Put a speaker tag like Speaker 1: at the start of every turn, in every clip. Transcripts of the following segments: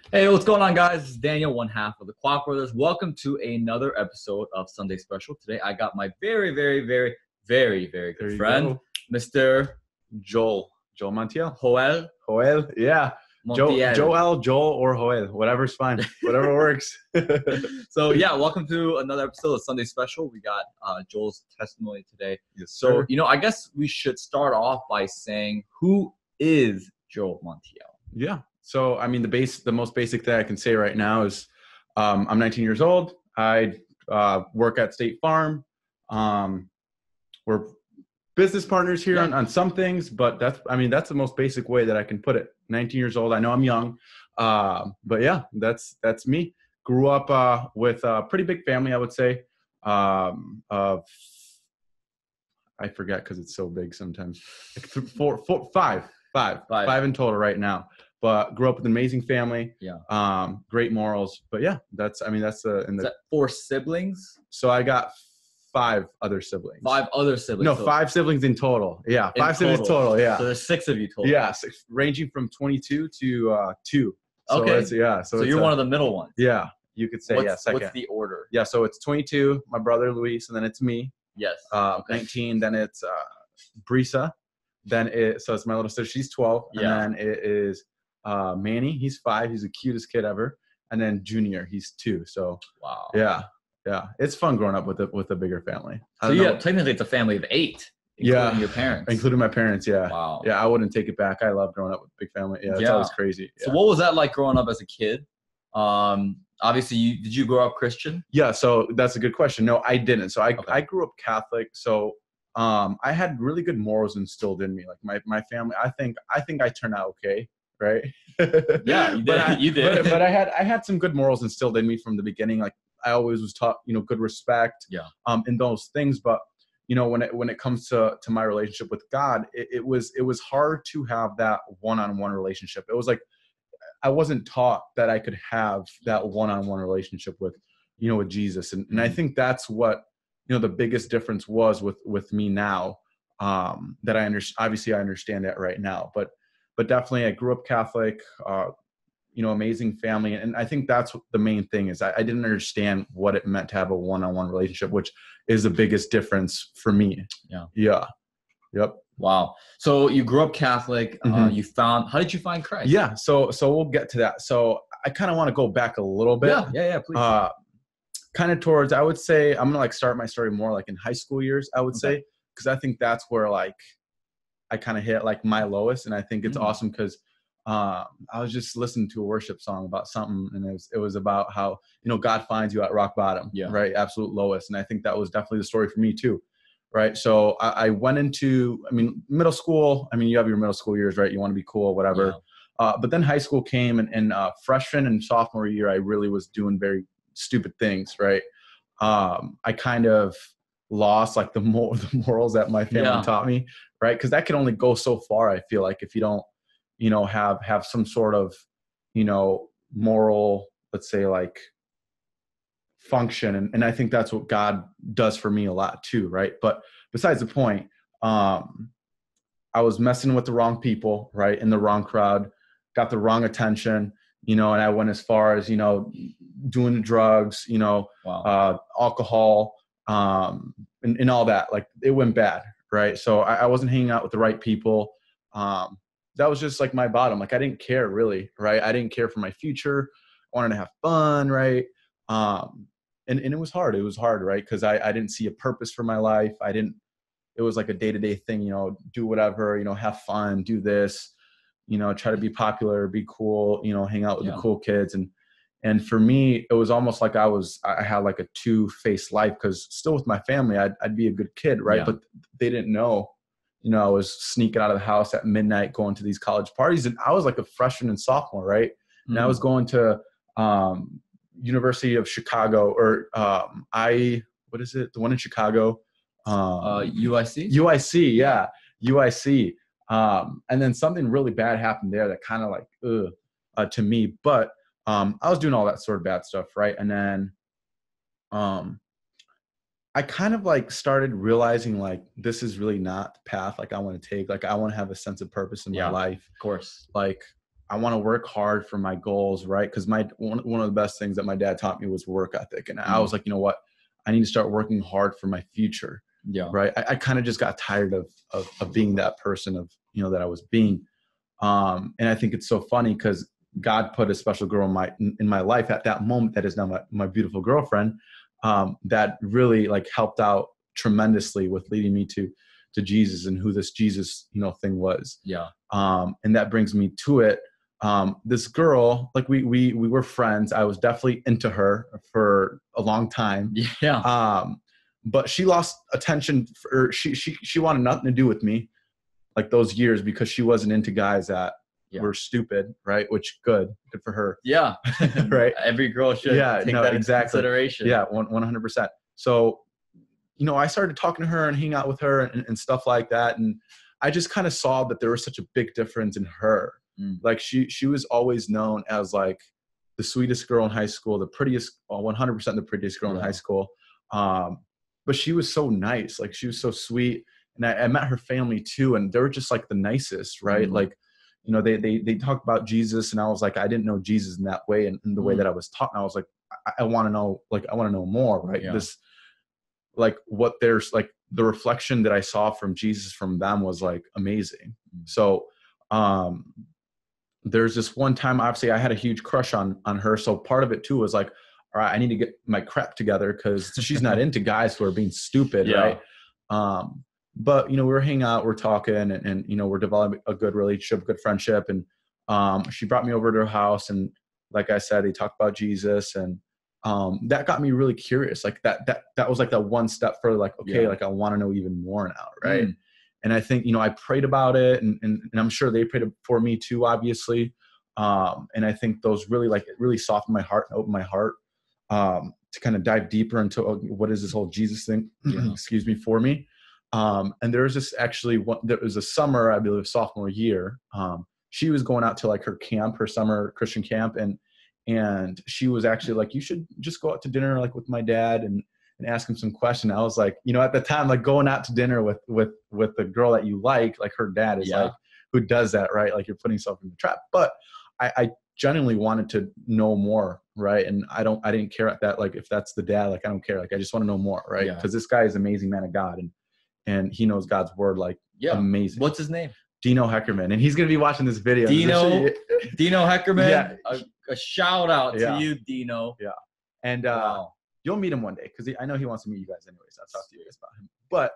Speaker 1: Hey, what's going on, guys? This is Daniel, one half of the Kwak Brothers. Welcome to another episode of Sunday Special. Today, I got my very
Speaker 2: There
Speaker 1: good
Speaker 2: you
Speaker 1: friend,
Speaker 2: go.
Speaker 1: Mr.
Speaker 2: Joel Montiel.
Speaker 1: Joel
Speaker 2: Joel, yeah.
Speaker 1: Montiel.
Speaker 2: Joel, or Joel, whatever's fine. Whatever works.
Speaker 1: So, yeah, welcome to another episode of Sunday Special. We got Joel's testimony today.
Speaker 2: Yes,
Speaker 1: So,
Speaker 2: sir.
Speaker 1: I guess we should start off by saying, who is Joel Montiel?
Speaker 2: Yeah. So, I mean, the most basic thing I can say right now is I'm 19 years old. I work at State Farm. We're business partners here on some things, but that's the most basic way that I can put it. 19 years old. I know I'm young, but yeah, that's me. Grew up with a pretty big family, I would say. Of I forget because it's so big sometimes. Like five in total right now. But grew up with an amazing family.
Speaker 1: Yeah.
Speaker 2: Great morals. But yeah, that's in
Speaker 1: Is
Speaker 2: the.
Speaker 1: that 4 siblings?
Speaker 2: So I got 5 other siblings.
Speaker 1: 5 other siblings?
Speaker 2: No, 5 siblings in total. Yeah,
Speaker 1: In
Speaker 2: 5 siblings total. Yeah.
Speaker 1: So there's 6 of you total.
Speaker 2: Yeah, ranging from 22 to 2. So
Speaker 1: Okay.
Speaker 2: So
Speaker 1: you're one of the middle ones.
Speaker 2: Yeah, you could say second.
Speaker 1: What's the order?
Speaker 2: Yeah, so it's 22, my brother Luis, and then it's me.
Speaker 1: Yes.
Speaker 2: 19, then it's Brisa. So it's my little sister. She's 12, and then it is Manny. He's 5. He's the cutest kid ever. And then Junior, he's 2. So
Speaker 1: wow.
Speaker 2: Yeah, it's fun growing up with a bigger family.
Speaker 1: So technically it's a family of 8. Including your parents.
Speaker 2: Including my parents, yeah.
Speaker 1: Wow.
Speaker 2: Yeah, I wouldn't take it back. I love growing up with a big family. Yeah, it's always crazy.
Speaker 1: So what was that like growing up as a kid? Obviously, did you grow up Christian? Yeah,
Speaker 2: so that's a good question. No, I didn't. So I grew up Catholic. So I had really good morals instilled in me. Like my family, I think I turned out okay, right?
Speaker 1: Yeah, you did. You did.
Speaker 2: But I had some good morals instilled in me from the beginning. Like I always was taught, good respect.
Speaker 1: Yeah.
Speaker 2: In those things, but when it comes to my relationship with God, it was hard to have that one-on-one relationship. It was like I wasn't taught that I could have that one-on-one relationship with Jesus, and I think that's what the biggest difference was with me now. That I understand that right now, but definitely I grew up Catholic. Amazing family. And I think that's what the main thing is. I didn't understand what it meant to have a one-on-one relationship, which is the biggest difference for me. Yeah. Yep.
Speaker 1: Wow. So you grew up Catholic.
Speaker 2: Mm-hmm.
Speaker 1: How did you find Christ?
Speaker 2: Yeah. So we'll get to that. So I kind of want to go back a little bit.
Speaker 1: Yeah, please.
Speaker 2: Kind of towards, I would say, I'm going to start my story more like in high school years, I would say, because I think that's where I kind of hit my lowest. And I think it's awesome because I was just listening to a worship song about something, and it was about how God finds you at rock bottom, right, absolute lowest. And I think that was definitely the story for me too, right? So I went into, middle school. You have your middle school years, right? You want to be cool, whatever. But then high school came, and freshman and sophomore year, I really was doing very stupid things, right? I kind of lost the morals that my family taught me, right? Because that can only go so far. I feel like if you don't have some sort of, moral, let's say function. And I think that's what God does for me a lot too. Right. But besides the point, I was messing with the wrong people, right, in the wrong crowd, got the wrong attention, and I went as far as, doing drugs, alcohol, and all that. It went bad. Right. So I wasn't hanging out with the right people. That was just my bottom. I didn't care really, right? I didn't care for my future. I wanted to have fun, right? And it was hard. It was hard, right? Because I didn't see a purpose for my life. It was like a day-to-day thing, do whatever, have fun, do this, try to be popular, be cool, hang out with the cool kids. And for me, it was almost like I had a two-faced life, because still with my family, I'd be a good kid, right? But they didn't know. I was sneaking out of the house at midnight, going to these college parties. And I was a freshman and sophomore, right? And I was going to University of Chicago, or what is it? The one in Chicago?
Speaker 1: UIC?
Speaker 2: UIC, yeah. UIC. And then something really bad happened there that kind of to me. But I was doing all that sort of bad stuff, right? And then I kind of started realizing this is really not the path I want to take. I want to have a sense of purpose in my life.
Speaker 1: Of course.
Speaker 2: I want to work hard for my goals, right? Because one of the best things that my dad taught me was work ethic. And I was like, you know what? I need to start working hard for my future.
Speaker 1: Yeah.
Speaker 2: Right. I kind of just got tired of being that person of, that I was being. And I think it's so funny because God put a special girl in my life at that moment that is now my beautiful girlfriend, that really like helped out tremendously with leading me to Jesus and who this Jesus, thing was.
Speaker 1: Yeah.
Speaker 2: And that brings me to it. This girl, like we were friends. I was definitely into her for a long time.
Speaker 1: Yeah.
Speaker 2: But she lost attention she wanted nothing to do with me like those years because she wasn't into guys that were stupid, right? Which good for her.
Speaker 1: Yeah.
Speaker 2: Right.
Speaker 1: Every girl should take that into consideration.
Speaker 2: Yeah. 100%. So, I started talking to her and hanging out with her and stuff like that. And I just kind of saw that there was such a big difference in her. Like she was always known as like the sweetest girl in high school, the prettiest, 100% the prettiest girl in high school. But she was so nice. Like she was so sweet. And I met her family too. And they were just like the nicest, right? Like, they talked about Jesus and I was like, I didn't know Jesus in that way. And in the way that I was taught. And I was like, I want to know, I want to know more, right?
Speaker 1: Yeah.
Speaker 2: This, like what there's like the reflection that I saw from Jesus from them was like amazing. So, there's this one time, obviously I had a huge crush on her. So part of it too was like, all right, I need to get my crap together because she's not into guys who are being stupid. Right. But, we were hanging out, we're talking and we're developing a good relationship, good friendship. And, she brought me over to her house. And like I said, they talked about Jesus and, that got me really curious. Like that was like that one step further, like, okay, like I want to know even more now. Right. And I think, I prayed about it and I'm sure they prayed for me too, obviously. And I think those really it really softened my heart and opened my heart, to kind of dive deeper into what is this whole Jesus thing, excuse me, for me. And there was this there was a summer, I believe sophomore year. She was going out to like her summer Christian camp. And she was actually like, you should just go out to dinner, like with my dad and ask him some questions. I was like, at the time, like going out to dinner with the girl that you like her dad is like, who does that, right? Like you're putting yourself in the trap. But I genuinely wanted to know more. Right. And I didn't care at that. Like if that's the dad, like, I don't care. Like, I just want to know more. Right. Cause this guy is an amazing man of God and he knows God's word, like amazing.
Speaker 1: What's his name?
Speaker 2: Dino Heckerman. And he's going to be watching this video.
Speaker 1: Dino Heckerman. Yeah. A shout out to you, Dino.
Speaker 2: Yeah. And you'll meet him one day because I know he wants to meet you guys anyways. I'll talk to you guys about him. But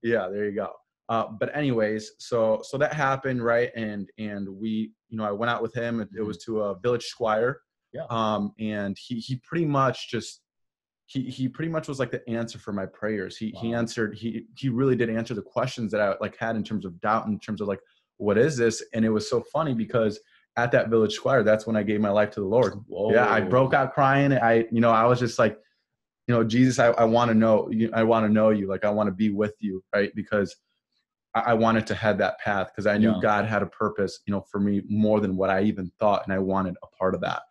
Speaker 2: yeah, there you go. But anyways, so that happened, right? And we, I went out with him. It was to a village squire.
Speaker 1: Yeah.
Speaker 2: And he pretty much he pretty much was like the answer for my prayers. He answered, he really did answer the questions that I like had in terms of doubt, in terms of like, what is this? And it was so funny because at that village square, that's when I gave my life to the Lord. Whoa. Yeah. I broke out crying. I was just like, Jesus, I want to know you. I want to know you. Like, I want to be with you. Right. Because I wanted to head that path because I knew God had a purpose, for me more than what I even thought. And I wanted a part of that.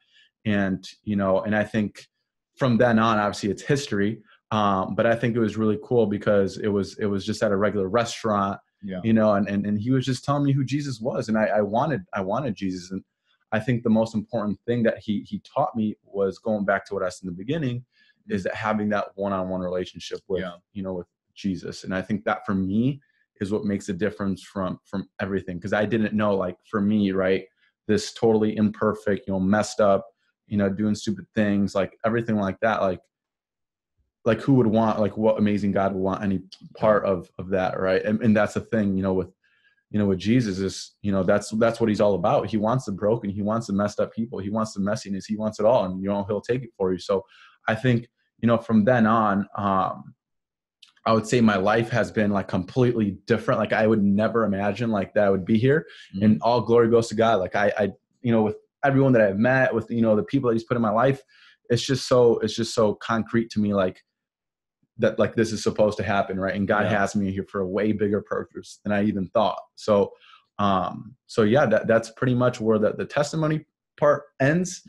Speaker 2: And, and I think from then on, obviously it's history. But I think it was really cool because it was just at a regular restaurant, and he was just telling me who Jesus was. And I wanted Jesus. And I think the most important thing that he taught me was going back to what I said in the beginning, is that having that one-on-one relationship with, with Jesus. And I think that for me is what makes a difference from everything. Cause I didn't know, like for me, right, this totally imperfect, messed up, doing stupid things, like everything like that. Like who would want, like what amazing God would want any part of that. Right. And that's the thing, with Jesus is, that's what he's all about. He wants the broken. He wants the messed up people. He wants the messiness. He wants it all. And, he'll take it for you. So I think, from then on, I would say my life has been like completely different. Like I would never imagine like that I would be here, and all glory goes to God. Like I with everyone that I've met, with, the people that he's put in my life, it's just so concrete to me, like that, like this is supposed to happen. Right. And God has me here for a way bigger purpose than I even thought. So, that's pretty much where the testimony part ends.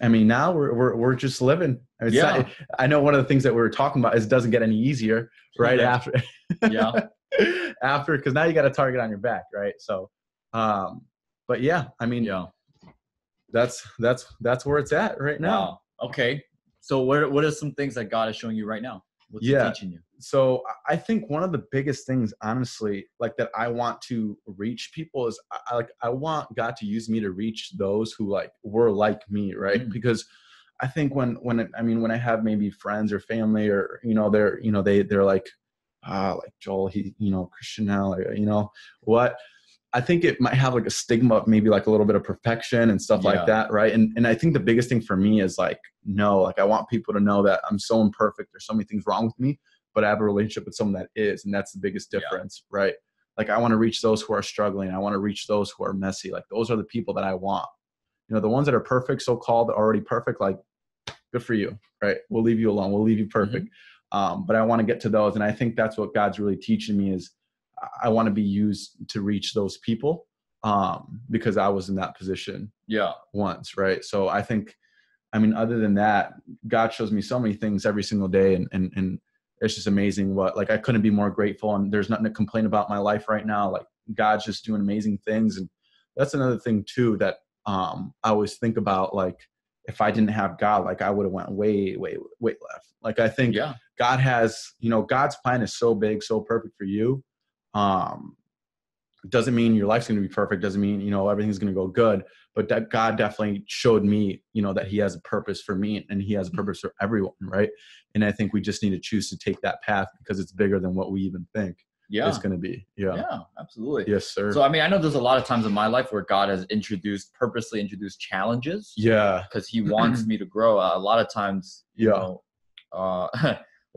Speaker 2: I mean, now we're just living. I know one of the things that we were talking about is it doesn't get any easier, right? After, because now you got a target on your back, right? So, but yeah, I mean,
Speaker 1: Yeah.
Speaker 2: that's where it's at right now.
Speaker 1: Wow. Okay. So what are some things that God is showing you right now? What's he teaching you?
Speaker 2: So I think one of the biggest things, honestly, like that I want to reach people is I want God to use me to reach those who like were like me, right? Because I think when I have maybe friends or family or, they're like, like Joel, he, Christian now, like, what? I think it might have like a stigma of maybe like a little bit of perfection and stuff like that. Right. And I think the biggest thing for me is like, no, like I want people to know that I'm so imperfect. There's so many things wrong with me, but I have a relationship with someone that is, and that's the biggest difference. Right. Like I want to reach those who are struggling. I want to reach those who are messy. Like those are the people that I want, the ones that are perfect, so-called already perfect, like good for you. Right. We'll leave you alone. We'll leave you perfect. But I want to get to those. And I think that's what God's really teaching me is I want to be used to reach those people because I was in that position once, right? So I think, other than that, God shows me so many things every single day, and it's just amazing what, like, I couldn't be more grateful, and there's nothing to complain about in my life right now. Like, God's just doing amazing things. And that's another thing too that I always think about, like, if I didn't have God, like I would have went way, way, way left. Like, I think God has, God's plan is so big, so perfect for you. Doesn't mean your life's going to be perfect. Doesn't mean, everything's going to go good, but that God definitely showed me, that he has a purpose for me and he has a purpose for everyone. Right. And I think we just need to choose to take that path because it's bigger than what we even think it's going to be.
Speaker 1: Yeah, absolutely.
Speaker 2: Yes, sir.
Speaker 1: So, I know there's a lot of times in my life where God has purposely introduced challenges.
Speaker 2: Yeah.
Speaker 1: Because he wants me to grow. A lot of times, a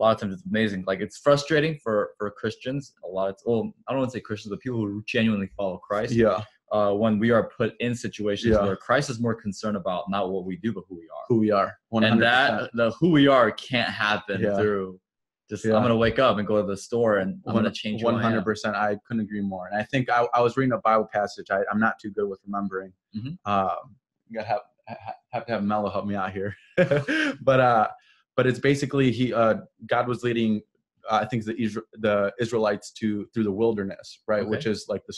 Speaker 1: lot of times it's amazing. Like, it's frustrating for Christians. I don't want to say Christians, but people who genuinely follow Christ.
Speaker 2: Yeah.
Speaker 1: When we are put in situations where Christ is more concerned about not what we do, but who we are.
Speaker 2: Who we are. 100%.
Speaker 1: And that the who we are can't happen through just, I'm going to wake up and go to the store and I'm going to change
Speaker 2: 100%. I couldn't agree more. And I think I was reading a Bible passage. I'm not too good with remembering. You gotta have to have Mello help me out here. But it's basically God was leading, I think the Israelites through the wilderness, right? Okay. Which is like the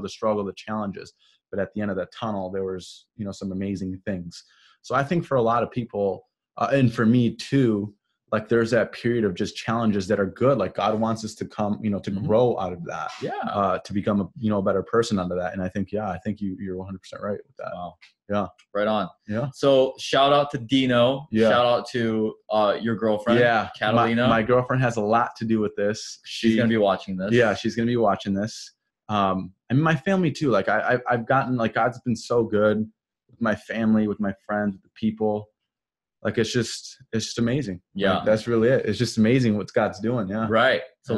Speaker 2: struggle, the challenges. But at the end of that tunnel, there was, some amazing things. So I think for a lot of people, and for me too, like there's that period of just challenges that are good. Like God wants us to come, to grow out of that, to become a better person out of that. And I think, you're 100% right with that.
Speaker 1: Wow.
Speaker 2: Yeah.
Speaker 1: Right on.
Speaker 2: Yeah.
Speaker 1: So shout out to Dino. Yeah. Shout out to your girlfriend.
Speaker 2: Yeah.
Speaker 1: Catalina.
Speaker 2: My girlfriend has a lot to do with this.
Speaker 1: She's going to be watching this.
Speaker 2: Yeah. She's going to be watching this. My family too. Like I've gotten, like, God's been so good with my family, with my friends, with the people. Like, it's just amazing.
Speaker 1: Yeah.
Speaker 2: Like, that's really it. It's just amazing what God's doing. Yeah.
Speaker 1: Right. So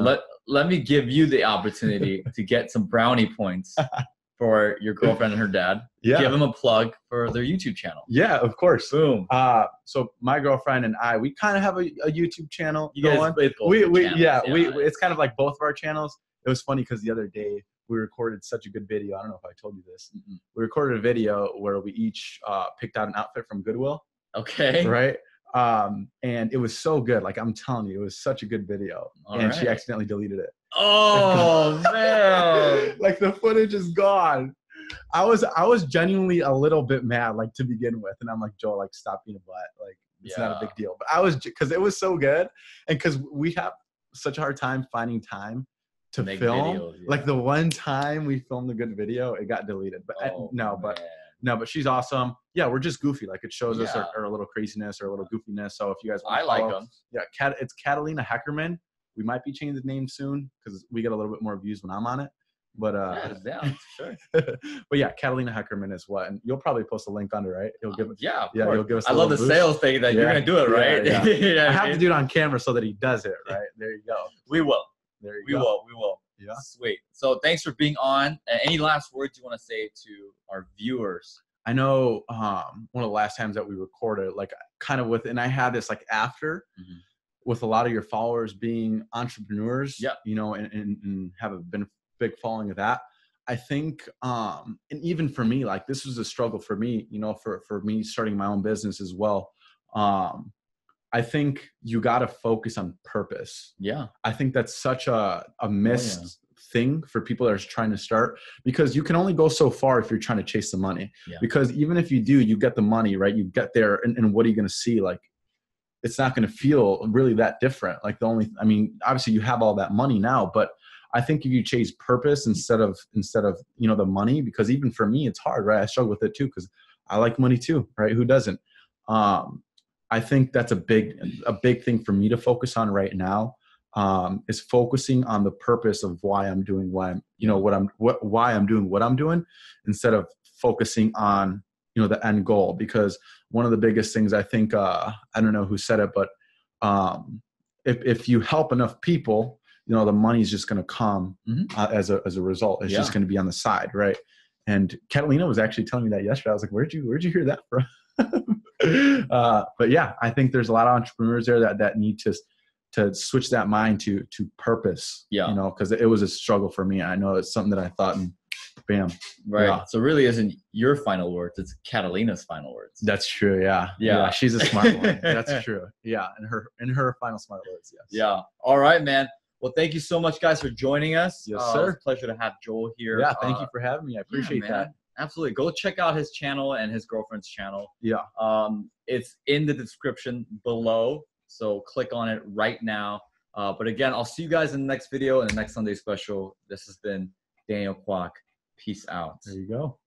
Speaker 1: let me give you the opportunity to get some brownie points for your girlfriend and her dad. Yeah. Give them a plug for their YouTube channel.
Speaker 2: Yeah, of course.
Speaker 1: Boom.
Speaker 2: So my girlfriend and I, we kind of have a YouTube channel going. It's kind of like both of our channels. It was funny because the other day we recorded such a good video. I don't know if I told you this. We recorded a video where we each picked out an outfit from Goodwill.
Speaker 1: Okay.
Speaker 2: Right. And it was so good. Like, I'm telling you, it was such a good video. She accidentally deleted it.
Speaker 1: Oh man.
Speaker 2: Like, the footage is gone. I was genuinely a little bit mad, like, to begin with. And I'm like, Joel, like, stop being a butt. Like, it's not a big deal. But I was, because it was so good. And because we have such a hard time finding time to make film. Videos, Like, the one time we filmed a good video, it got deleted. But but she's awesome. Yeah, we're just goofy. Like, it shows us our little craziness or a little goofiness. So if you guys want to follow,
Speaker 1: like them.
Speaker 2: Yeah, it's Catalina Heckerman. We might be changing the name soon because we get a little bit more views when I'm on it. But
Speaker 1: sure.
Speaker 2: But yeah, Catalina Heckerman is what, and you'll probably post a link under, right? You'll give it. You'll give us.
Speaker 1: I love the sales thing that you're gonna do it, right?
Speaker 2: Yeah. I have to do it on camera so that he does it, right? There you go.
Speaker 1: We will.
Speaker 2: We will.
Speaker 1: Yeah. Sweet. So thanks for being on. Any last words you want to say to our viewers?
Speaker 2: I know one of the last times that we recorded, like, kind of and I had this, like, after with a lot of your followers being entrepreneurs, and have been a big following of that. I think, and even for me, like, this was a struggle for me, for me starting my own business as well. I think you got to focus on purpose.
Speaker 1: Yeah.
Speaker 2: I think that's such a missed thing for people that are trying to start, because you can only go so far if you're trying to chase the money. Yeah. Because even if you do, you get the money, right? You get there, and what are you going to see? Like, it's not going to feel really that different. Like I mean, obviously you have all that money now, but I think if you chase purpose instead of, you know, the money, because even for me, it's hard, right? I struggle with it too, because I like money too, right? Who doesn't? I think that's a big thing for me to focus on right now, is focusing on the purpose of why I'm doing why I'm doing what I'm doing, instead of focusing on, you know, the end goal. Because one of the biggest things, I think, I don't know who said it, but if you help enough people, you know, the money's just going to come as a result. It's just going to be on the side, right? And Catalina was actually telling me that yesterday. I was like, where'd you hear that from? But yeah, I think there's a lot of entrepreneurs there that need to switch that mind to purpose. Yeah, you know, because it was a struggle for me. I know it's something that I thought, and bam.
Speaker 1: Right. Yeah. So it really isn't your final words, it's Catalina's final words.
Speaker 2: That's true. Yeah. She's a smart one. That's true. Yeah. And her final smart words. Yes.
Speaker 1: Yeah. All right, man. Well, thank you so much, guys, for joining us.
Speaker 2: Yes, sir.
Speaker 1: It was a pleasure to have Joel here.
Speaker 2: Yeah. Thank you for having me. I appreciate that.
Speaker 1: Absolutely. Go check out his channel and his girlfriend's channel.
Speaker 2: Yeah.
Speaker 1: It's in the description below. So click on it right now. But again, I'll see you guys in the next video and the next Sunday special. This has been Daniel Kwak. Peace out.
Speaker 2: There you go.